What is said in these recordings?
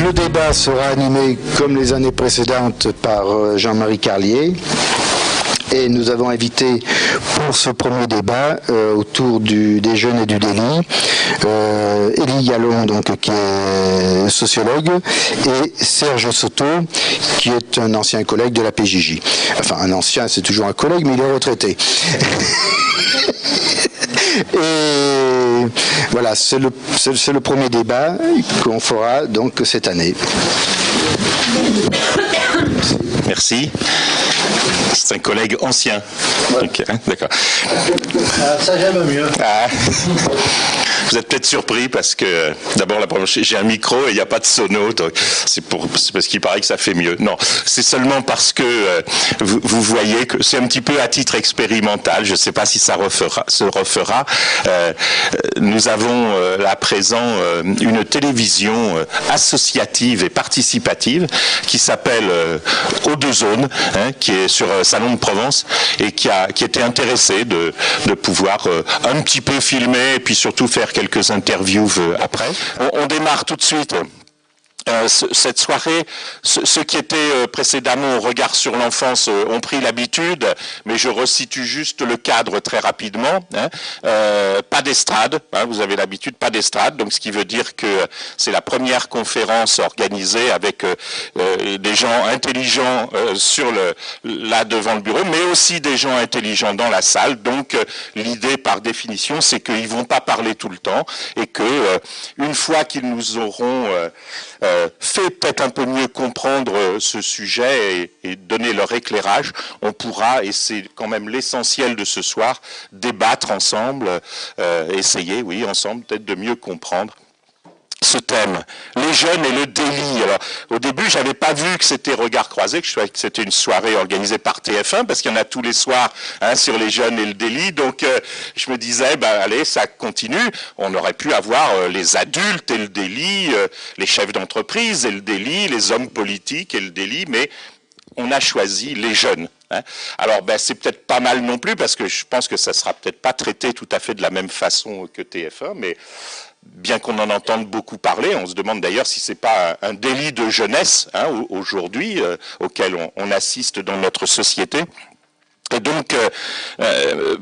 le débat sera animé comme les années précédentes par Jean-Marie Carlier. Et nous avons invité pour ce premier débat autour des jeunes et du délit Élie Gallon, donc, qui est sociologue, et Serge Soto, qui est un ancien collègue de la PJJ. Enfin, un ancien, c'est toujours un collègue, mais il est retraité. Et voilà, c'est le premier débat qu'on fera donc cette année. Merci. C'est un collègue ancien. Okay, d'accord. Ça j'aime mieux. Ah. Vous êtes peut-être surpris parce que, d'abord, j'ai un micro et il n'y a pas de sono, donc c'est parce qu'il paraît que ça fait mieux. Non, c'est seulement parce que vous voyez que c'est un petit peu à titre expérimental. Je ne sais pas si ça se refera. Nous avons à présent une télévision associative et participative qui s'appelle Eau de Zone, qui est sur Salon de Provence et qui était intéressée de pouvoir un petit peu filmer et puis surtout faire quelques interviews après. On démarre tout de suite. Cette soirée, ceux qui étaient précédemment au regard sur l'enfance ont pris l'habitude, mais je resitue juste le cadre très rapidement. Pas d'estrade, vous avez l'habitude, pas d'estrade, donc ce qui veut dire que c'est la première conférence organisée avec des gens intelligents là devant le bureau, mais aussi des gens intelligents dans la salle. Donc l'idée par définition, c'est qu'ils vont pas parler tout le temps et que une fois qu'ils nous auront fait peut-être un peu mieux comprendre ce sujet et donner leur éclairage, on pourra, et c'est quand même l'essentiel de ce soir, débattre ensemble, essayer, oui, ensemble, peut-être de mieux comprendre ce thème, les jeunes et le délit. Alors, au début, j'avais pas vu que c'était Regard Croisé, que je savais que c'était une soirée organisée par TF1, parce qu'il y en a tous les soirs sur les jeunes et le délit. Donc, je me disais, allez, ça continue. On aurait pu avoir les adultes et le délit, les chefs d'entreprise et le délit, les hommes politiques et le délit, mais on a choisi les jeunes. Alors, c'est peut-être pas mal non plus, parce que je pense que ça sera peut-être pas traité tout à fait de la même façon que TF1, mais bien qu'on en entende beaucoup parler, on se demande d'ailleurs si c'est pas un délit de jeunesse aujourd'hui auquel on assiste dans notre société. Et donc,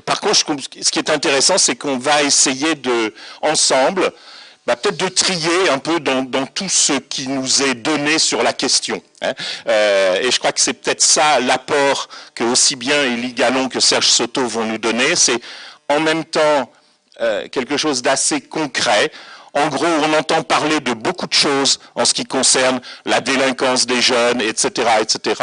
par contre, ce qui est intéressant, c'est qu'on va essayer ensemble, peut-être de trier un peu dans tout ce qui nous est donné sur la question. Et je crois que c'est peut-être ça l'apport que aussi bien Élie Gallon que Serge Soto vont nous donner. C'est en même temps quelque chose d'assez concret. En gros, on entend parler de beaucoup de choses en ce qui concerne la délinquance des jeunes, etc., etc.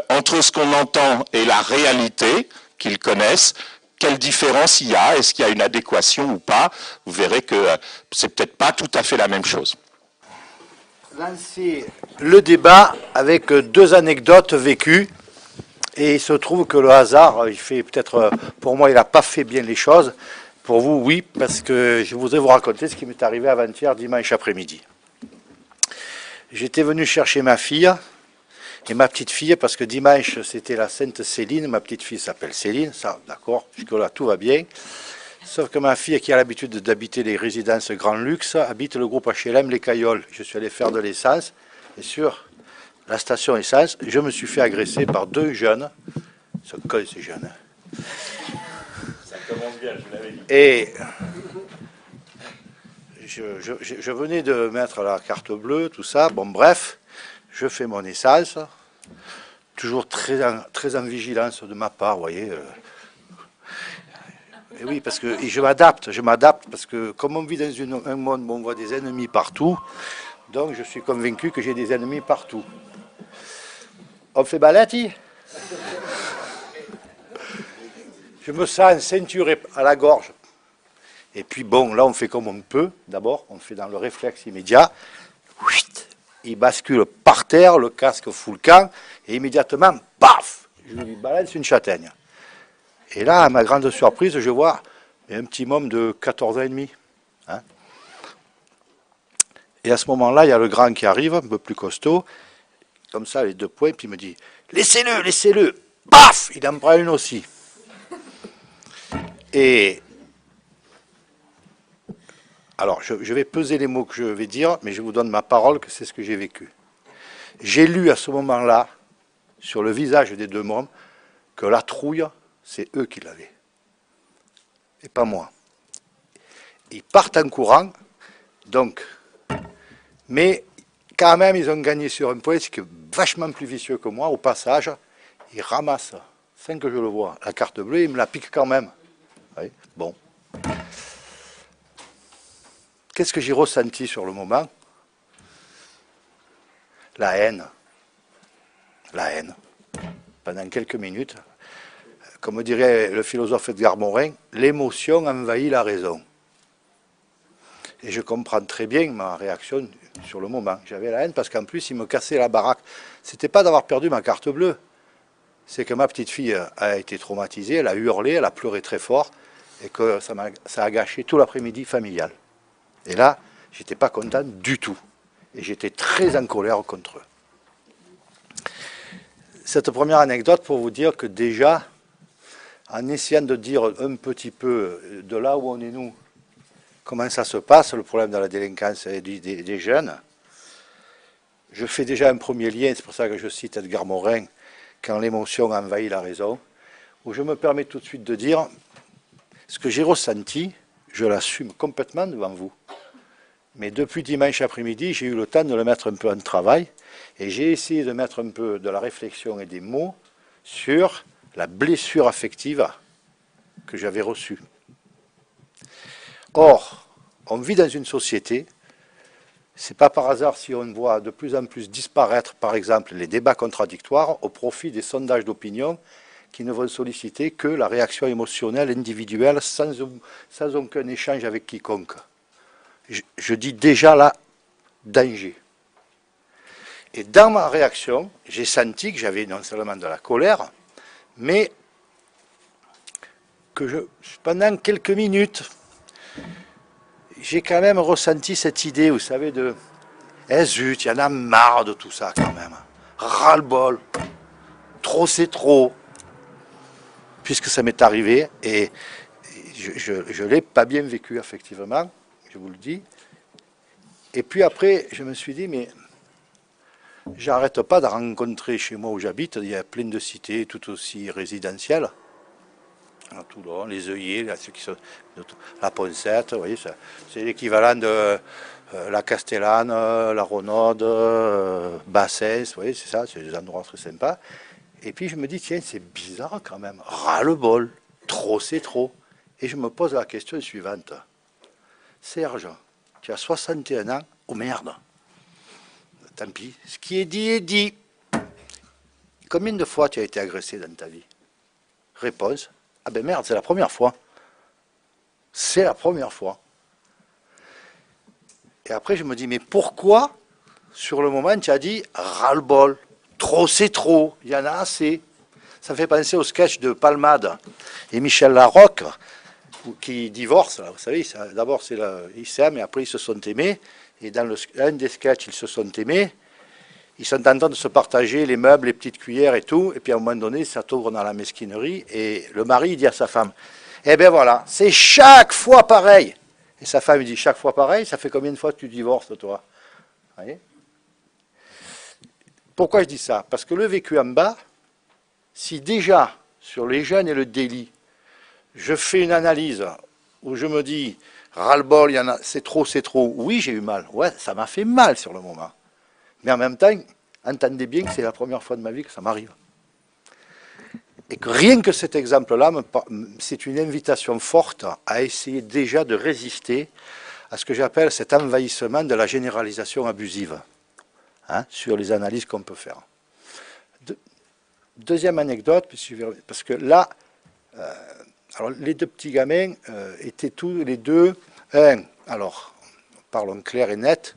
Entre ce qu'on entend et la réalité qu'ils connaissent, quelle différence il y a? Est-ce qu'il y a une adéquation ou pas? Vous verrez que c'est peut-être pas tout à fait la même chose. Lancer le débat avec deux anecdotes vécues. Et il se trouve que le hasard, il fait peut-être, pour moi, il n'a pas fait bien les choses. Pour vous, oui, parce que je voudrais vous raconter ce qui m'est arrivé avant-hier, dimanche après-midi. J'étais venu chercher ma fille et ma petite fille, parce que dimanche, c'était la Sainte Céline. Ma petite fille s'appelle Céline, ça, d'accord, jusque-là, tout va bien. Sauf que ma fille, qui a l'habitude d'habiter les résidences grand luxe, habite le groupe HLM Les Cailloles. Je suis allé faire de l'essence, et sur la station essence, je me suis fait agresser par deux jeunes. Ils sont cons, ces jeunes. Ça commence bien, je l'avais dit. Et je venais de mettre la carte bleue, tout ça. Bon, bref, je fais mon essence. Toujours très en vigilance de ma part, vous voyez. Et oui, parce que je m'adapte, parce que comme on vit dans un monde où on voit des ennemis partout, donc je suis convaincu que j'ai des ennemis partout. On fait balati. Je me sens ceinturé à la gorge. Et puis bon, là on fait comme on peut. D'abord, on fait dans le réflexe immédiat. Il bascule par terre, le casque fout le camp, et immédiatement, paf, je lui balance une châtaigne. Et là, à ma grande surprise, je vois un petit môme de 14 ans et demi. Et à ce moment-là, il y a le grand qui arrive, un peu plus costaud, comme ça, les deux poings, puis il me dit « Laissez-le, laissez-le !» Paf, il en prend une aussi. Et Alors, je vais peser les mots que je vais dire, mais je vous donne ma parole que c'est ce que j'ai vécu. J'ai lu à ce moment-là, sur le visage des deux mômes, que la trouille, c'est eux qui l'avaient. Et pas moi. Ils partent en courant, donc, mais quand même, ils ont gagné sur un point, c'est que vachement plus vicieux que moi, au passage, ils ramassent, sans que je le vois, la carte bleue, ils me la piquent quand même. Oui, bon. Qu'est-ce que j'ai ressenti sur le moment? La haine. La haine. Pendant quelques minutes, comme dirait le philosophe Edgar Morin, l'émotion envahit la raison. Et je comprends très bien ma réaction sur le moment. J'avais la haine parce qu'en plus, il me cassait la baraque. C'était pas d'avoir perdu ma carte bleue. C'est que ma petite fille a été traumatisée, elle a hurlé, elle a pleuré très fort, et que ça a gâché tout l'après-midi familial. Et là, j'étais pas content du tout. Et j'étais très en colère contre eux. Cette première anecdote pour vous dire que déjà, en essayant de dire un petit peu de là où on est nous, comment ça se passe, le problème de la délinquance des jeunes, je fais déjà un premier lien, c'est pour ça que je cite Edgar Morin, quand l'émotion envahit la raison, où je me permets tout de suite de dire, ce que j'ai ressenti, je l'assume complètement devant vous. Mais depuis dimanche après-midi, j'ai eu le temps de le mettre un peu en travail, et j'ai essayé de mettre un peu de la réflexion et des mots sur la blessure affective que j'avais reçue. Or, on vit dans une société, c'est pas par hasard si on voit de plus en plus disparaître, par exemple, les débats contradictoires au profit des sondages d'opinion qui ne vont solliciter que la réaction émotionnelle individuelle sans aucun échange avec quiconque. Je dis déjà là, danger. Et dans ma réaction, j'ai senti que j'avais non seulement de la colère, mais que pendant quelques minutes, j'ai quand même ressenti cette idée, vous savez, de « Eh zut, il y en a marre de tout ça quand même. Ras-le-bol. Trop c'est trop. » Puisque ça m'est arrivé, et je ne l'ai pas bien vécu, effectivement, je vous le dis. Et puis après, je me suis dit, mais j'arrête pas de rencontrer chez moi où j'habite, il y a plein de cités tout aussi résidentielles. À Toulon, les œillets, ceux qui sont, la Poncette, vous voyez, c'est l'équivalent de la Castellane, la Renaud, Bassès, vous voyez, c'est ça, c'est des endroits très sympas. Et puis je me dis, tiens, c'est bizarre quand même, ras-le-bol, trop c'est trop. Et je me pose la question suivante. Serge, tu as 61 ans, oh merde, tant pis, ce qui est dit est dit. Combien de fois tu as été agressé dans ta vie? Réponse. Ah ben merde, c'est la première fois. C'est la première fois. Et après, je me dis, mais pourquoi, sur le moment, tu as dit ras-le-bol, trop c'est trop, il y en a assez. Ça me fait penser au sketch de Palmade et Michel Larocque, qui divorcent, là, vous savez, d'abord ils s'aiment et après ils se sont aimés. Et dans un des sketchs, ils se sont aimés. Ils sont en train de se partager les meubles, les petites cuillères et tout. Et puis à un moment donné, ça tourne dans la mesquinerie. Et le mari il dit à sa femme, eh bien voilà, c'est chaque fois pareil. Et sa femme il dit, chaque fois pareil, ça fait combien de fois que tu divorces, toi? Vous voyez? Pourquoi je dis ça? Parce que le vécu en bas, si déjà, sur les jeunes et le délit, je fais une analyse où je me dis, ras-le-bol, c'est trop, oui, j'ai eu mal. Ouais, ça m'a fait mal sur le moment. Mais en même temps, entendez bien que c'est la première fois de ma vie que ça m'arrive. Et que rien que cet exemple-là, c'est une invitation forte à essayer déjà de résister à ce que j'appelle cet envahissement de la généralisation abusive, hein, sur les analyses qu'on peut faire. Deuxième anecdote, parce que là, alors les deux petits gamins étaient tous les deux, alors, parlons clair et net,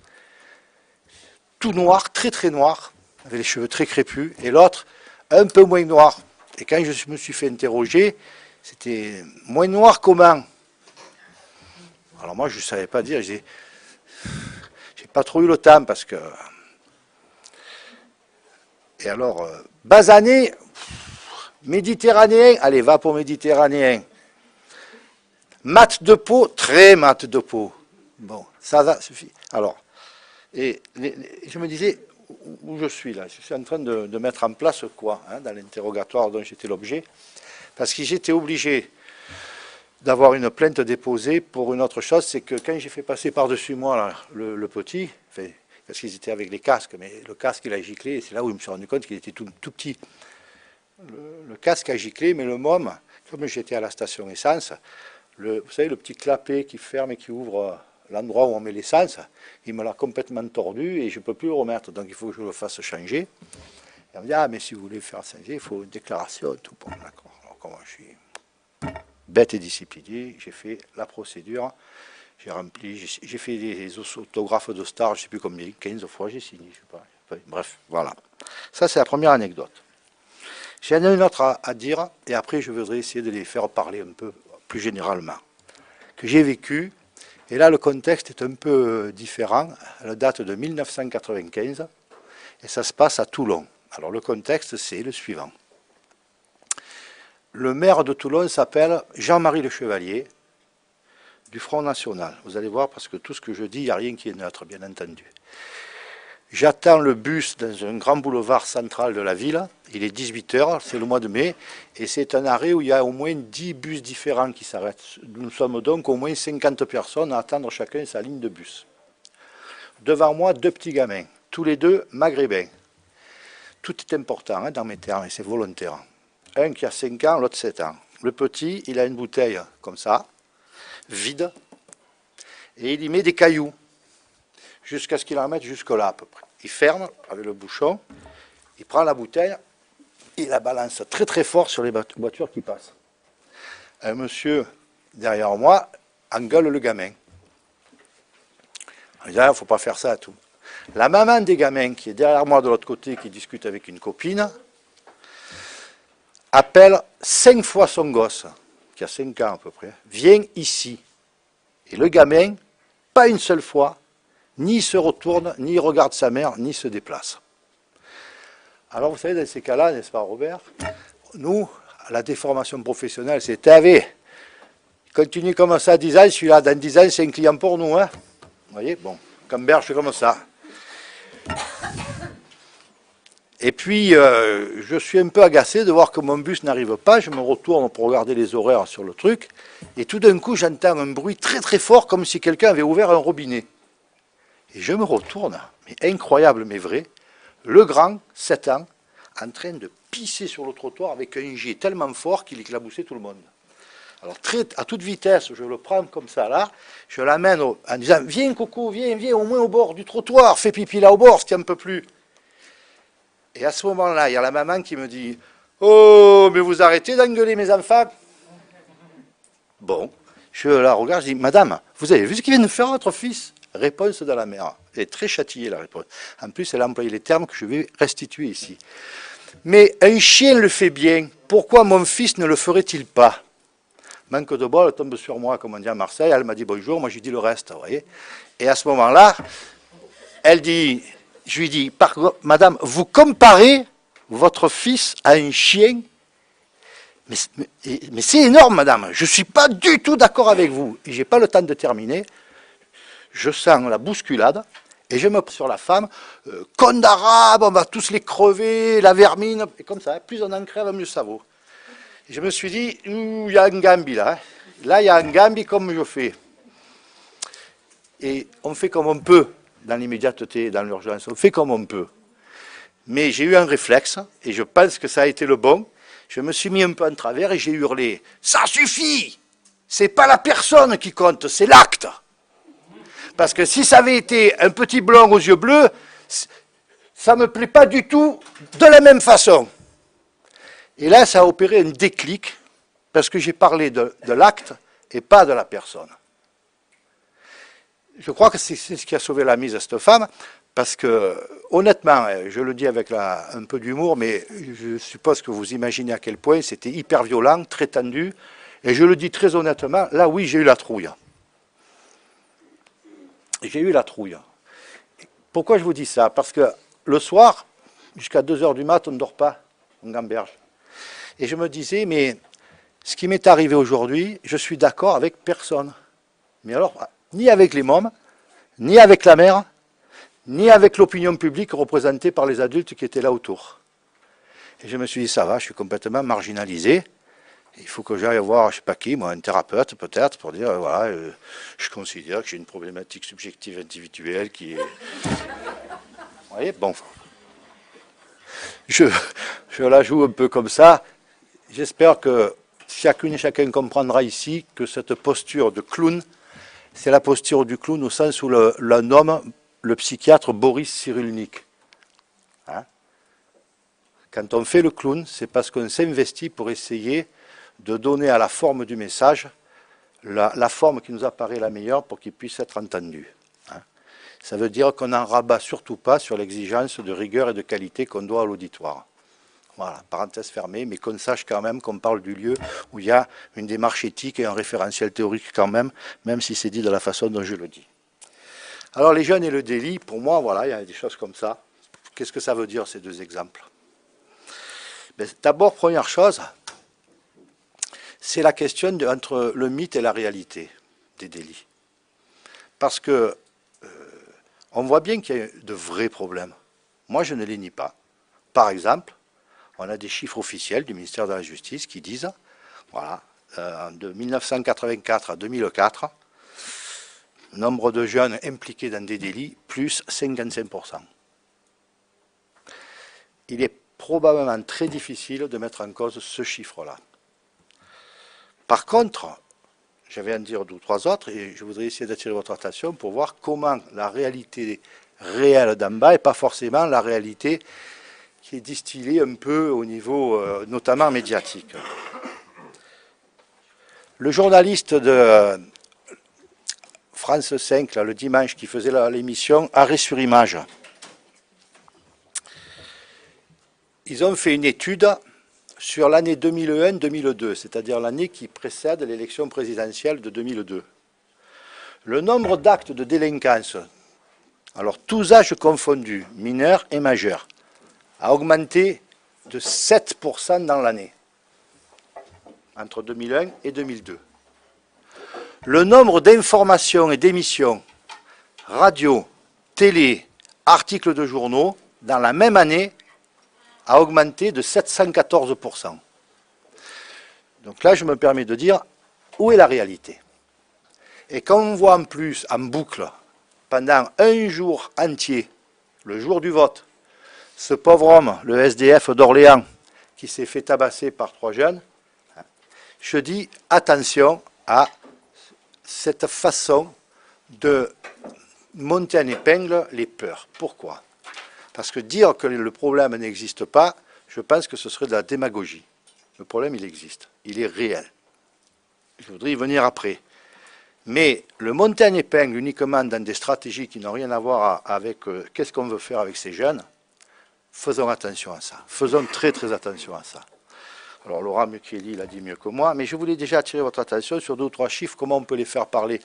tout noir, très très noir, avec les cheveux très crépus, et l'autre un peu moins noir. Et quand je me suis fait interroger, c'était moins noir comment? Alors moi je ne savais pas dire, j'ai pas trop eu le temps parce que... Et alors, basané, méditerranéen, allez va pour méditerranéen. Mat de peau, très mat de peau. Bon, ça suffit. Alors, je me disais, où je suis là? Je suis en train de mettre en place quoi, hein, dans l'interrogatoire dont j'étais l'objet, parce que j'étais obligé d'avoir une plainte déposée pour une autre chose, c'est que quand j'ai fait passer par-dessus moi là, le petit, enfin, parce qu'ils étaient avec les casques, mais le casque il a giclé, et c'est là où je me suis rendu compte qu'il était tout petit. Le casque a giclé, mais le môme, comme j'étais à la station essence, vous savez le petit clapet qui ferme et qui ouvre l'endroit où on met l'essence, il me l'a complètement tordu et je ne peux plus le remettre, donc il faut que je le fasse changer. Et on me dit, ah mais si vous voulez faire changer, il faut une déclaration, tout bon, d'accord. Alors comment je suis bête et discipliné, j'ai fait la procédure, j'ai rempli, j'ai fait des autographes de stars, je ne sais plus combien, 15 fois j'ai signé, je sais pas. Enfin, bref, voilà. Ça c'est la première anecdote. J'en ai une autre à dire, et après je voudrais essayer de les faire parler un peu plus généralement. Que j'ai vécu, et là le contexte est un peu différent, elle date de 1995, et ça se passe à Toulon. Alors le contexte c'est le suivant. Le maire de Toulon s'appelle Jean-Marie Le Chevalier, du Front National. Vous allez voir, parce que tout ce que je dis, il n'y a rien qui est neutre, bien entendu. J'attends le bus dans un grand boulevard central de la ville. Il est 18 h, c'est le mois de mai, et c'est un arrêt où il y a au moins 10 bus différents qui s'arrêtent. Nous sommes donc au moins 50 personnes à attendre chacun sa ligne de bus. Devant moi, 2 petits gamins, tous les 2 maghrébins. Tout est important hein, dans mes termes, et c'est volontaire. Un qui a 5 ans, l'autre 7 ans. Le petit, il a une bouteille comme ça, vide, et il y met des cailloux, jusqu'à ce qu'il en mette jusque-là à peu près. Il ferme avec le bouchon, il prend la bouteille, il la balance très très fort sur les voitures qui passent. Un monsieur derrière moi engueule le gamin. Il dit, il ne faut pas faire ça à tout. La maman des gamins qui est derrière moi de l'autre côté, qui discute avec une copine, appelle 5 fois son gosse, qui a 5 ans à peu près, viens ici. Et le gamin, pas une seule fois, ni il se retourne, ni il regarde sa mère, ni se déplace. Alors vous savez, dans ces cas-là, n'est-ce pas Robert, nous, la déformation professionnelle, c'est TV. Continue comme ça 10 ans, je suis là, dans 10 ans, c'est un client pour nous. Hein. Vous voyez, bon, Camberge, c'est comme ça. Et puis, je suis un peu agacé de voir que mon bus n'arrive pas. Je me retourne pour regarder les horaires sur le truc. Et tout d'un coup, j'entends un bruit très très fort, comme si quelqu'un avait ouvert un robinet. Et je me retourne, mais incroyable, mais vrai, le grand, 7 ans, en train de pisser sur le trottoir avec un jet tellement fort qu'il éclaboussait tout le monde. Alors, à toute vitesse, je le prends comme ça là, je l'amène en disant « Viens, Coco, viens, viens, au moins au bord du trottoir, fais pipi là au bord, ce qui n'en peut plus. » Et à ce moment-là, il y a la maman qui me dit « Oh, mais vous arrêtez d'engueuler mes enfants ?» Bon, je la regarde, je dis « Madame, vous avez vu ce qu'il vient de faire votre fils ?» Réponse de la mère. Elle est très châtiée, la réponse. En plus, elle a employé les termes que je vais restituer ici. « Mais un chien le fait bien, pourquoi mon fils ne le ferait-il pas ?» Manque de bol, elle tombe sur moi, comme on dit à Marseille, elle m'a dit bonjour, moi je lui dis le reste, vous voyez. Et à ce moment-là, elle dit... Je lui dis, madame, vous comparez votre fils à un chien, mais c'est énorme, madame, je ne suis pas du tout d'accord avec vous. Et je n'ai pas le temps de terminer, je sens la bousculade, et je me prends sur la femme, con d'arabe, on va tous les crever, la vermine, et comme ça, plus on en crève, mieux ça vaut. Et je me suis dit, il y a un gambi là, là il y a un gambi comme je fais. Et on fait comme on peut. Dans l'immédiateté, dans l'urgence, on fait comme on peut. Mais j'ai eu un réflexe, et je pense que ça a été le bon. Je me suis mis un peu en travers et j'ai hurlé « Ça suffit! C'est pas la personne qui compte, c'est l'acte !» Parce que si ça avait été un petit blond aux yeux bleus, ça ne me plaît pas du tout de la même façon. Et là, ça a opéré un déclic, parce que j'ai parlé de l'acte et pas de la personne. Je crois que c'est ce qui a sauvé la mise à cette femme, parce que, honnêtement, je le dis avec un peu d'humour, mais je suppose que vous imaginez à quel point c'était hyper violent, très tendu, et je le dis très honnêtement, là oui, j'ai eu la trouille. J'ai eu la trouille. Pourquoi je vous dis ça? Parce que le soir, jusqu'à 2 h du mat', on ne dort pas, on gamberge. Et je me disais, mais ce qui m'est arrivé aujourd'hui, je suis d'accord avec personne. Mais alors, ni avec les mômes, ni avec la mère, ni avec l'opinion publique représentée par les adultes qui étaient là autour. Et je me suis dit, ça va, je suis complètement marginalisé. Il faut que j'aille voir, je ne sais pas qui, moi, un thérapeute peut-être, pour dire, voilà, je considère que j'ai une problématique subjective individuelle qui est... Vous voyez, bon. Je la joue un peu comme ça. J'espère que chacune et chacun comprendra ici que cette posture de clown, c'est la posture du clown au sens où la nomme le psychiatre Boris Cyrulnik. Hein? Quand on fait le clown, c'est parce qu'on s'investit pour essayer de donner à la forme du message la forme qui nous apparaît la meilleure pour qu'il puisse être entendu. Hein? Ça veut dire qu'on n'en rabat surtout pas sur l'exigence de rigueur et de qualité qu'on doit à l'auditoire. Voilà, parenthèse fermée, mais qu'on sache quand même qu'on parle du lieu où il y a une démarche éthique et un référentiel théorique quand même si c'est dit de la façon dont je le dis. Alors les jeunes et le délit, pour moi, voilà, il y a des choses comme ça. Qu'est-ce que ça veut dire ces deux exemples? D'abord, première chose, c'est la question entre le mythe et la réalité des délits. Parce que on voit bien qu'il y a de vrais problèmes. Moi, je ne les nie pas. Par exemple, on a des chiffres officiels du ministère de la Justice qui disent, voilà, de 1984 à 2004, nombre de jeunes impliqués dans des délits, plus 55%. Il est probablement très difficile de mettre en cause ce chiffre-là. Par contre, je vais en dire deux ou trois autres, et je voudrais essayer d'attirer votre attention pour voir comment la réalité réelle d'en bas n'est pas forcément la réalité qui est distillée un peu au niveau, notamment médiatique. Le journaliste de France 5, là, le dimanche, qui faisait l'émission Arrêt sur image, ils ont fait une étude sur l'année 2001-2002, c'est-à-dire l'année qui précède l'élection présidentielle de 2002. Le nombre d'actes de délinquance, alors tous âges confondus, mineurs et majeurs, a augmenté de 7% dans l'année, entre 2001 et 2002. Le nombre d'informations et d'émissions, radio, télé, articles de journaux, dans la même année, a augmenté de 714%. Donc là, je me permets de dire, où est la réalité? Et quand on voit en plus, en boucle, pendant un jour entier, le jour du vote, ce pauvre homme, le SDF d'Orléans, qui s'est fait tabasser par 3 jeunes, je dis attention à cette façon de monter en épingle les peurs. Pourquoi? Parce que dire que le problème n'existe pas, je pense que ce serait de la démagogie. Le problème, il existe. Il est réel. Je voudrais y venir après. Mais le monter en épingle uniquement dans des stratégies qui n'ont rien à voir avec qu'est-ce qu'on veut faire avec ces jeunes, faisons attention à ça. Faisons très très attention à ça. Alors Laurent Mukieli l'a dit mieux que moi, mais je voulais déjà attirer votre attention sur 2 ou 3 chiffres, comment on peut les faire parler.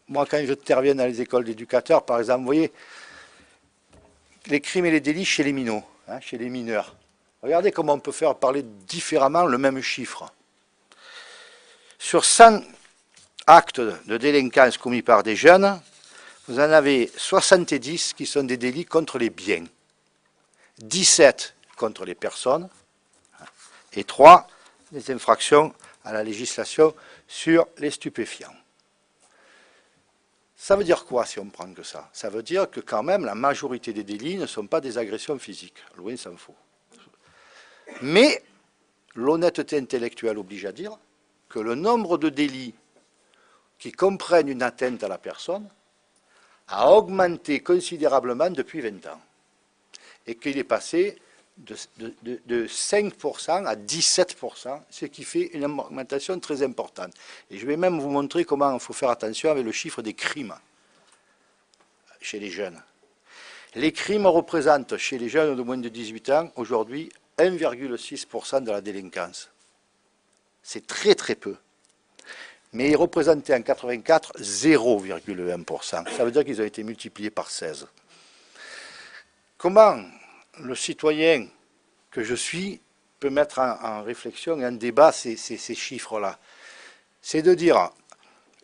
Moi, quand j'interviens dans les écoles d'éducateurs, par exemple, vous voyez, les crimes et les délits chez les minots, hein, chez les mineurs. Regardez comment on peut faire parler différemment le même chiffre. Sur 100 actes de délinquance commis par des jeunes, vous en avez 70 qui sont des délits contre les biens, 17 contre les personnes, et 3 des infractions à la législation sur les stupéfiants. Ça veut dire quoi si on prend que ça? Ça veut dire que quand même la majorité des délits ne sont pas des agressions physiques, loin s'en faut. Mais l'honnêteté intellectuelle oblige à dire que le nombre de délits qui comprennent une atteinte à la personne a augmenté considérablement depuis 20 ans et qu'il est passé de 5% à 17%, ce qui fait une augmentation très importante. Et je vais même vous montrer comment il faut faire attention avec le chiffre des crimes chez les jeunes. Les crimes représentent chez les jeunes de moins de 18 ans aujourd'hui 1,6% de la délinquance. C'est très très peu. Mais ils représentaient en 84 0,1%. Ça veut dire qu'ils ont été multipliés par 16. Comment le citoyen que je suis peut mettre en réflexion et en débat ces chiffres-là? C'est de dire,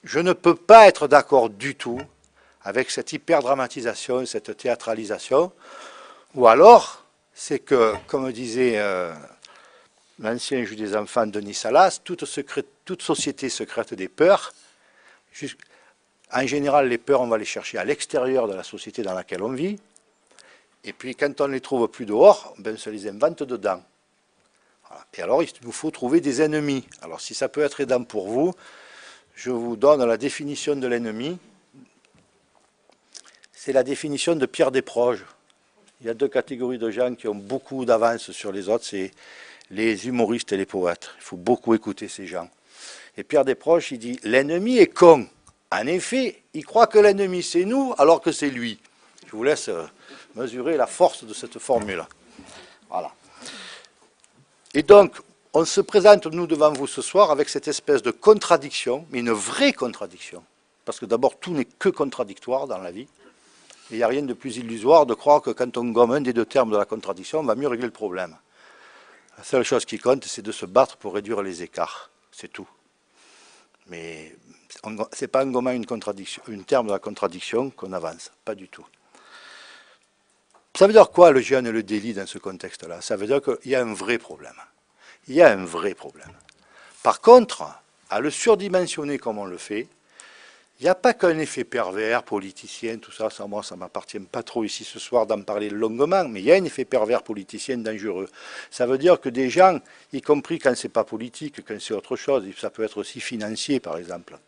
Je ne peux pas être d'accord du tout avec cette hyperdramatisation, cette théâtralisation, ou alors, c'est que, comme disait l'ancien juge des enfants Denis Salas, toute société secrète des peurs. En général, les peurs, on va les chercher à l'extérieur de la société dans laquelle on vit. Et puis, quand on ne les trouve plus dehors, ben, on se les invente dedans. Voilà. Et alors, il nous faut trouver des ennemis. Alors, si ça peut être aidant pour vous, je vous donne la définition de l'ennemi. C'est la définition de Pierre Desproges. Il y a deux catégories de gens qui ont beaucoup d'avance sur les autres, c'est les humoristes et les poètes. Il faut beaucoup écouter ces gens. Et Pierre Desproges, il dit « L'ennemi est con ». En effet, il croit que l'ennemi c'est nous, alors que c'est lui. Je vous laisse mesurer la force de cette formule. Voilà. Et donc, on se présente, nous, devant vous ce soir, avec cette espèce de contradiction, mais une vraie contradiction. Parce que d'abord, tout n'est que contradictoire dans la vie. Et il n'y a rien de plus illusoire de croire que quand on gomme un des deux termes de la contradiction, on va mieux régler le problème. La seule chose qui compte, c'est de se battre pour réduire les écarts. C'est tout. Mais ce n'est pas en gommant une terme de la contradiction qu'on avance. Pas du tout. Ça veut dire quoi le jeûne et le délit dans ce contexte-là? Ça veut dire qu'il y a un vrai problème. Il y a un vrai problème. Par contre, à le surdimensionner comme on le fait, il n'y a pas qu'un effet pervers, politicien, tout ça, moi ça ne m'appartient pas trop ici ce soir d'en parler longuement, mais il y a un effet pervers politicien dangereux. Ça veut dire que des gens, y compris quand ce n'est pas politique, quand c'est autre chose, ça peut être aussi financier par exemple,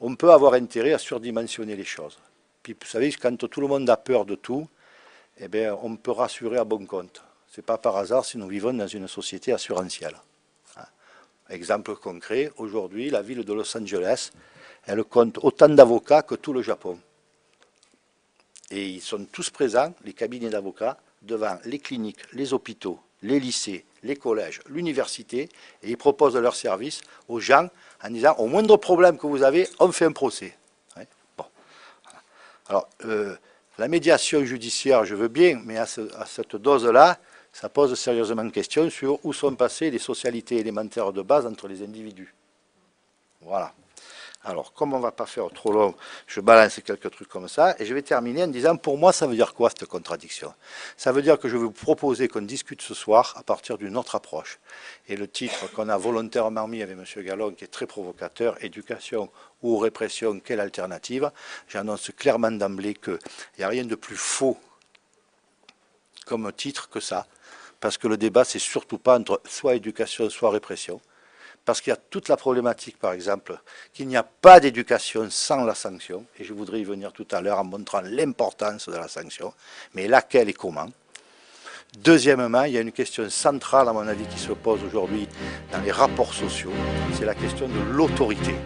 on peut avoir intérêt à surdimensionner les choses. Puis vous savez, quand tout le monde a peur de tout, eh bien, on peut rassurer à bon compte. Ce n'est pas par hasard si nous vivons dans une société assurantielle. Exemple concret, aujourd'hui, la ville de Los Angeles, elle compte autant d'avocats que tout le Japon. Et ils sont tous présents, les cabinets d'avocats, devant les cliniques, les hôpitaux, les lycées, les collèges, l'université, et ils proposent leurs services aux gens en disant, au moindre problème que vous avez, on fait un procès. Bon. Alors, la médiation judiciaire, je veux bien, mais à cette dose-là, ça pose sérieusement question sur où sont passées les socialités élémentaires de base entre les individus. Voilà. Alors, comme on ne va pas faire trop long, je balance quelques trucs comme ça, et je vais terminer en disant, pour moi, ça veut dire quoi, cette contradiction? Ça veut dire que je vais vous proposer qu'on discute ce soir à partir d'une autre approche. Et le titre qu'on a volontairement mis avec M. Gallon, qui est très provocateur, « Éducation ou répression, quelle alternative ?» J'annonce clairement d'emblée qu'il n'y a rien de plus faux comme titre que ça, parce que le débat, c'est surtout pas entre soit éducation, soit répression. Parce qu'il y a toute la problématique, par exemple, qu'il n'y a pas d'éducation sans la sanction, et je voudrais y venir tout à l'heure en montrant l'importance de la sanction, mais laquelle et comment. Deuxièmement, il y a une question centrale, à mon avis, qui se pose aujourd'hui dans les rapports sociaux, c'est la question de l'autorité.